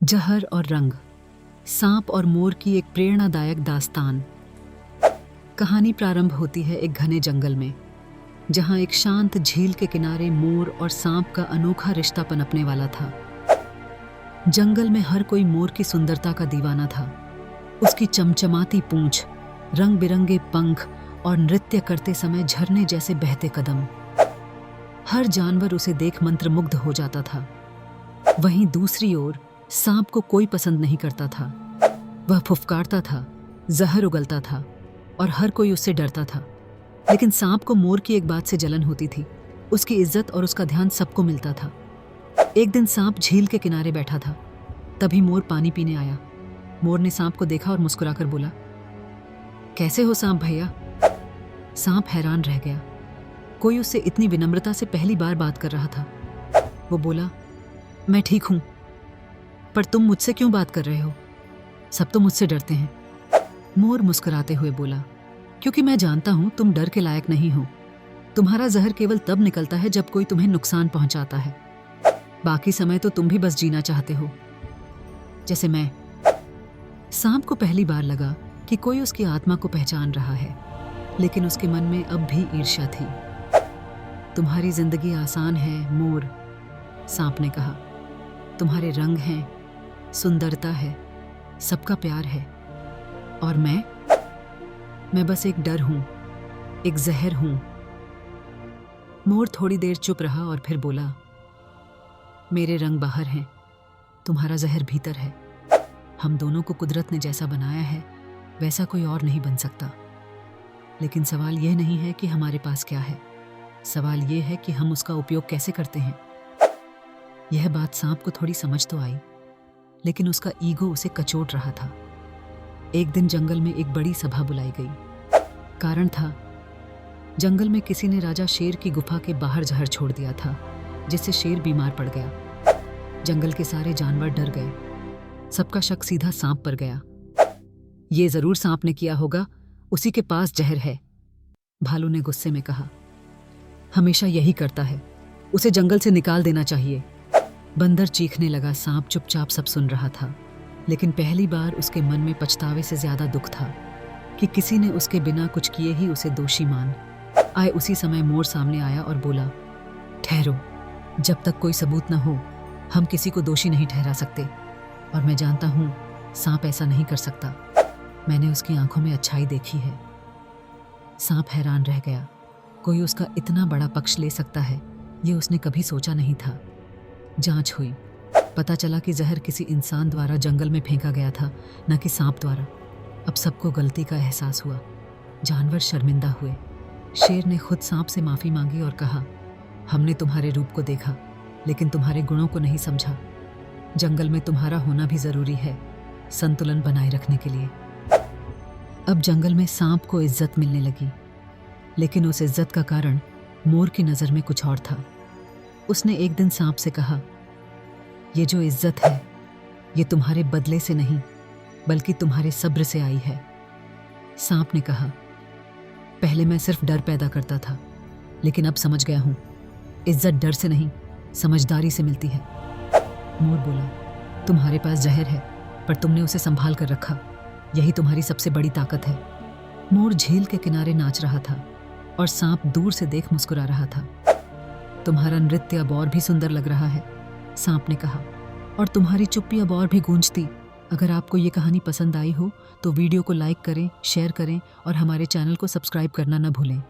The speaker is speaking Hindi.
जहर और रंग, सांप और मोर की एक प्रेरणादायक दास्तान। कहानी प्रारंभ होती है एक घने जंगल में, जहां एक शांत झील के किनारे मोर और सांप का अनोखा रिश्ता पनपने वाला था। जंगल में हर कोई मोर की सुंदरता का दीवाना था। उसकी चमचमाती पूंछ, रंग बिरंगे पंख और नृत्य करते समय झरने जैसे बहते कदम, हर जानवर उसे देख मंत्रमुग्ध हो जाता था। वहीं दूसरी ओर सांप को कोई पसंद नहीं करता था। वह फुफकारता था, जहर उगलता था और हर कोई उससे डरता था। लेकिन सांप को मोर की एक बात से जलन होती थी। उसकी इज्जत और उसका ध्यान सबको मिलता था। एक दिन सांप झील के किनारे बैठा था, तभी मोर पानी पीने आया। मोर ने सांप को देखा और मुस्कुराकर बोला, कैसे हो सांप भैया? सांप हैरान रह गया। कोई उससे इतनी विनम्रता से पहली बार बात कर रहा था। वो बोला, मैं ठीक हूं, पर तुम मुझसे क्यों बात कर रहे हो? सब तो मुझसे डरते हैं। मोर मुस्कुराते हुए बोला, क्योंकि मैं जानता हूं तुम डर के लायक नहीं हो। तुम्हारा जहर केवल तब निकलता है जब कोई तुम्हें नुकसान पहुंचाता है। बाकी समय तो तुम भी बस जीना चाहते हो, जैसे मैं। सांप को पहली बार लगा कि कोई उसकी आत्मा को पहचान रहा है, लेकिन उसके मन में अब भी ईर्ष्या थी। तुम्हारी जिंदगी आसान है मोर, सांप ने कहा। तुम्हारे रंग हैं, सुंदरता है, सबका प्यार है, और मैं बस एक डर हूं, एक जहर हूं। मोर थोड़ी देर चुप रहा और फिर बोला, मेरे रंग बाहर हैं, तुम्हारा जहर भीतर है। हम दोनों को कुदरत ने जैसा बनाया है वैसा कोई और नहीं बन सकता। लेकिन सवाल यह नहीं है कि हमारे पास क्या है, सवाल यह है कि हम उसका उपयोग कैसे करते हैं। यह बात सांप को थोड़ी समझ तो आई, लेकिन उसका ईगो उसे कचोट रहा था। एक दिन जंगल में एक बड़ी सभा बुलाई गई। कारण था, जंगल में किसी ने राजा शेर की गुफा के बाहर जहर छोड़ दिया था, जिससे शेर बीमार पड़ गया। जंगल के सारे जानवर डर गए। सबका शक सीधा सांप पर गया। ये जरूर सांप ने किया होगा, उसी के पास जहर है, भालू ने गुस्से में कहा। हमेशा यही करता है, उसे जंगल से निकाल देना चाहिए। बंदर चीखने लगा। सांप चुपचाप सब सुन रहा था, लेकिन पहली बार उसके मन में पछतावे से ज्यादा दुख था कि किसी ने उसके बिना कुछ किए ही उसे दोषी मान आए। उसी समय मोर सामने आया और बोला, ठहरो, जब तक कोई सबूत न हो हम किसी को दोषी नहीं ठहरा सकते। और मैं जानता हूं सांप ऐसा नहीं कर सकता। मैंने उसकी आंखों में अच्छाई देखी है। सांप हैरान रह गया। कोई उसका इतना बड़ा पक्ष ले सकता है, ये उसने कभी सोचा नहीं था। जांच हुई, पता चला कि जहर किसी इंसान द्वारा जंगल में फेंका गया था, न कि सांप द्वारा। अब सबको गलती का एहसास हुआ। जानवर शर्मिंदा हुए। शेर ने खुद सांप से माफी मांगी और कहा, हमने तुम्हारे रूप को देखा, लेकिन तुम्हारे गुणों को नहीं समझा। जंगल में तुम्हारा होना भी जरूरी है, संतुलन बनाए रखने के लिए। अब जंगल में सांप को इज्जत मिलने लगी, लेकिन उस इज्जत का कारण मोर की नजर में कुछ और था। उसने एक दिन सांप से कहा, ये जो इज्जत है, ये तुम्हारे बदले से नहीं, बल्कि तुम्हारे सब्र से आई है। सांप ने कहा, पहले मैं सिर्फ डर पैदा करता था, लेकिन अब समझ गया हूं, इज्जत डर से नहीं, समझदारी से मिलती है। मोर बोला, तुम्हारे पास जहर है, पर तुमने उसे संभाल कर रखा, यही तुम्हारी सबसे बड़ी ताकत है। मोर झील के किनारे नाच रहा था और सांप दूर से देख मुस्कुरा रहा था। तुम्हारा नृत्य अब और भी सुंदर लग रहा है, सांप ने कहा, और तुम्हारी चुप्पी अब और भी गूंजती। अगर आपको ये कहानी पसंद आई हो तो वीडियो को लाइक करें, शेयर करें और हमारे चैनल को सब्सक्राइब करना न भूलें।